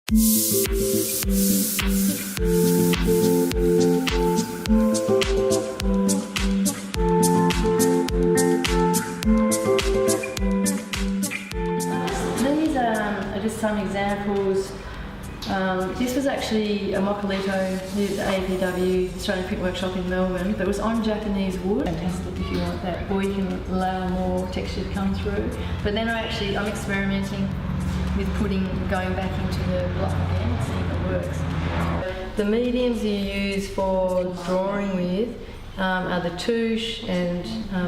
Just some examples. This was actually a Mokulito with APW, Australian Print Workshop in Melbourne, but it was on Japanese wood. Fantastic if you want that, or you can allow more texture to come through. But then I'm experimenting with going back into the block again and seeing if it works. The mediums you use for drawing with are the touche and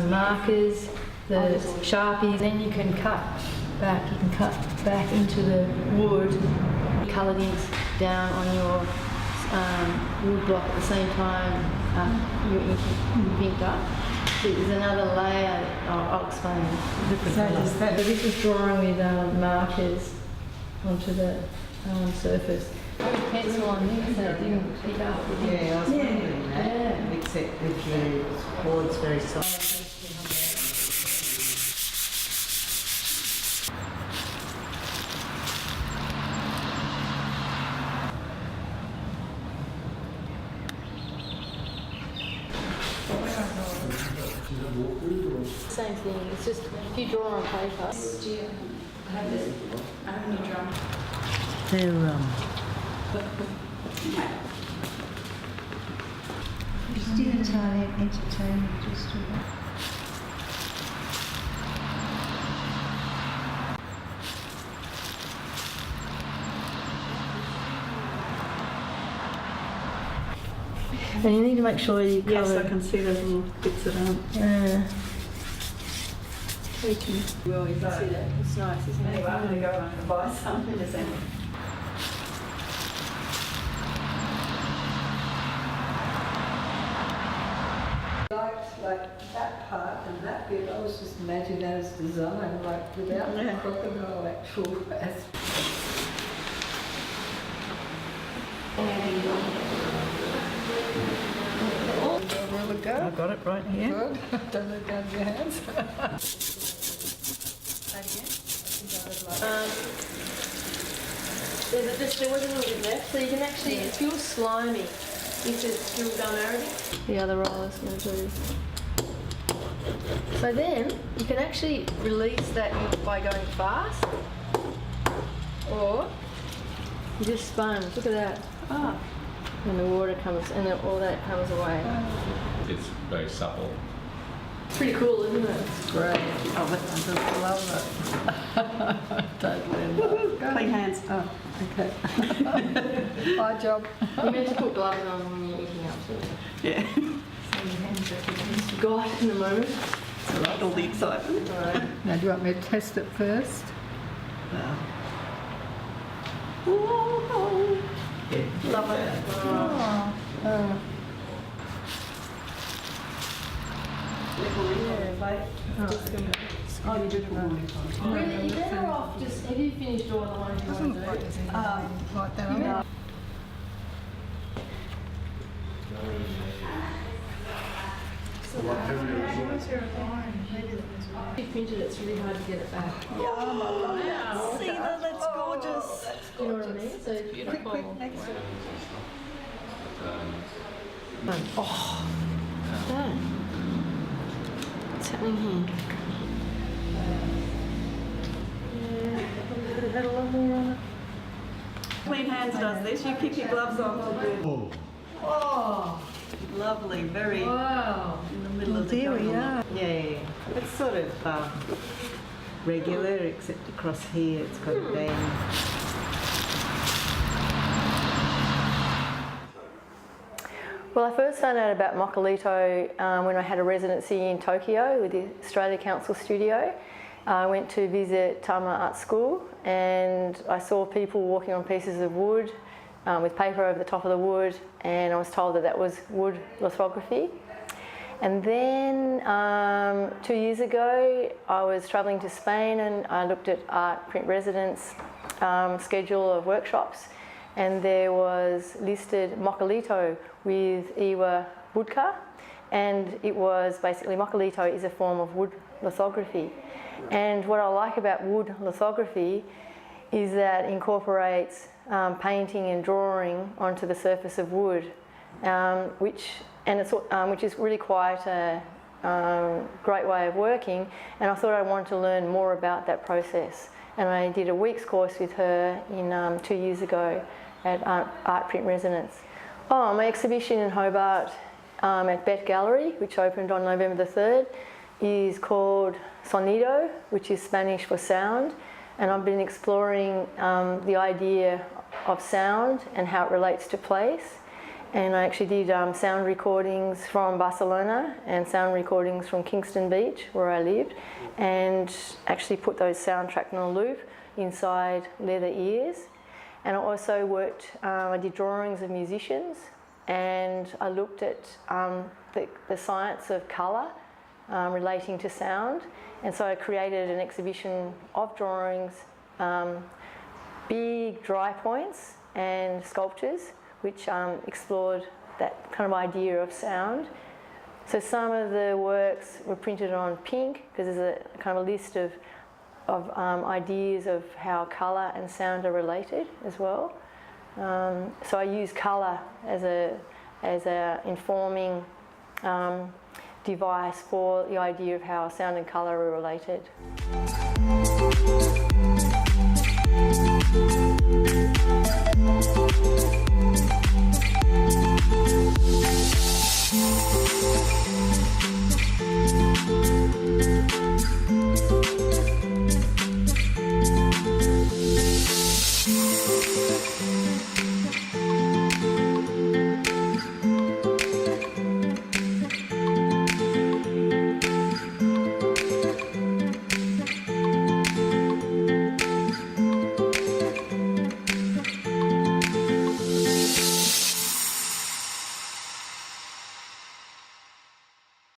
markers, the Sharpies. Then you can cut back into the wood, coloured inks down on your wood block at the same time your ink is inked up. So there's another layer, I'll explain the different colours. So this is drawing with markers onto the surface. I put a pencil on this so it didn't pick up. Yeah, I was wondering that, except with the board's very soft. Same thing, it's just if you draw on paper. I have a new drum. They're Just do entirely entertaining, just do that. And you need to make sure you cover. Yes, I can see those little bits that aren't. Yeah. Well, you can see that. It's nice, isn't it? Anyway, I'm going to go and buy some in December. Like that part and that bit, I was just imagining that as design, like without the crocodile actual aspect. There we go. I got it right here. Good. Don't let down your hands. There was a little bit left, so you can actually, it feels slimy. This is still gum Arabic. The other roll is going to do. So then you can actually release that ink by going fast, or you just sponge. Look at that. And the water comes, and then all that comes away. It's very supple. Pretty cool, isn't it? It's great. Oh, I just love it. Totally. Clean hands. Oh, okay. My job. You meant to put gloves on when you're inking up too. Yeah. So your hands are got in the moment. It's all right, all the excitement. All right. Now, do you want me to test it first? Whoa. Yeah. Love it. Oh, you did it wrong. Really, you're better off just, have you finished all the ones you want to do? Like that on that. If you printed it, it's really hard to get it back. See that? That's gorgeous. You know what I mean? So beautiful. Quick, next one. Oh, what's that? What's happening here? Could have had a lot more on it. Clean hands does this. You keep your gloves on to do. Oh, lovely. Very in the middle of the There we jungle. are. Yeah. It's sort of regular, except across here it's got a bend. Well, I first found out about Mokulito when I had a residency in Tokyo with the Australia Council Studio. I went to visit Tama Art School and I saw people walking on pieces of wood with paper over the top of the wood, and I was told that that was wood lithography. And then 2 years ago I was travelling to Spain and I looked at art print residence schedule of workshops, and there was listed Mokulito with Iwa Budka, and it was basically Mokulito is a form of wood lithography. And what I like about wood lithography is that it incorporates painting and drawing onto the surface of wood, which is really quite a great way of working, and I thought I wanted to learn more about that process. And I did a week's course with her in 2 years ago at Art Print Resonance. Oh, my exhibition in Hobart at Bet Gallery, which opened on November the 3rd, is called Sonido, which is Spanish for sound, and I've been exploring the idea of sound and how it relates to place. And I actually did sound recordings from Barcelona and sound recordings from Kingston Beach, where I lived, and actually put those soundtracks on a loop inside leather ears. And I also I did drawings of musicians, and I looked at the science of colour relating to sound. And so I created an exhibition of drawings, big dry points and sculptures, which explored that kind of idea of sound. So some of the works were printed on pink, because there's a kind of a list of ideas of how colour and sound are related as well. So I use colour as a informing device for the idea of how sound and colour are related.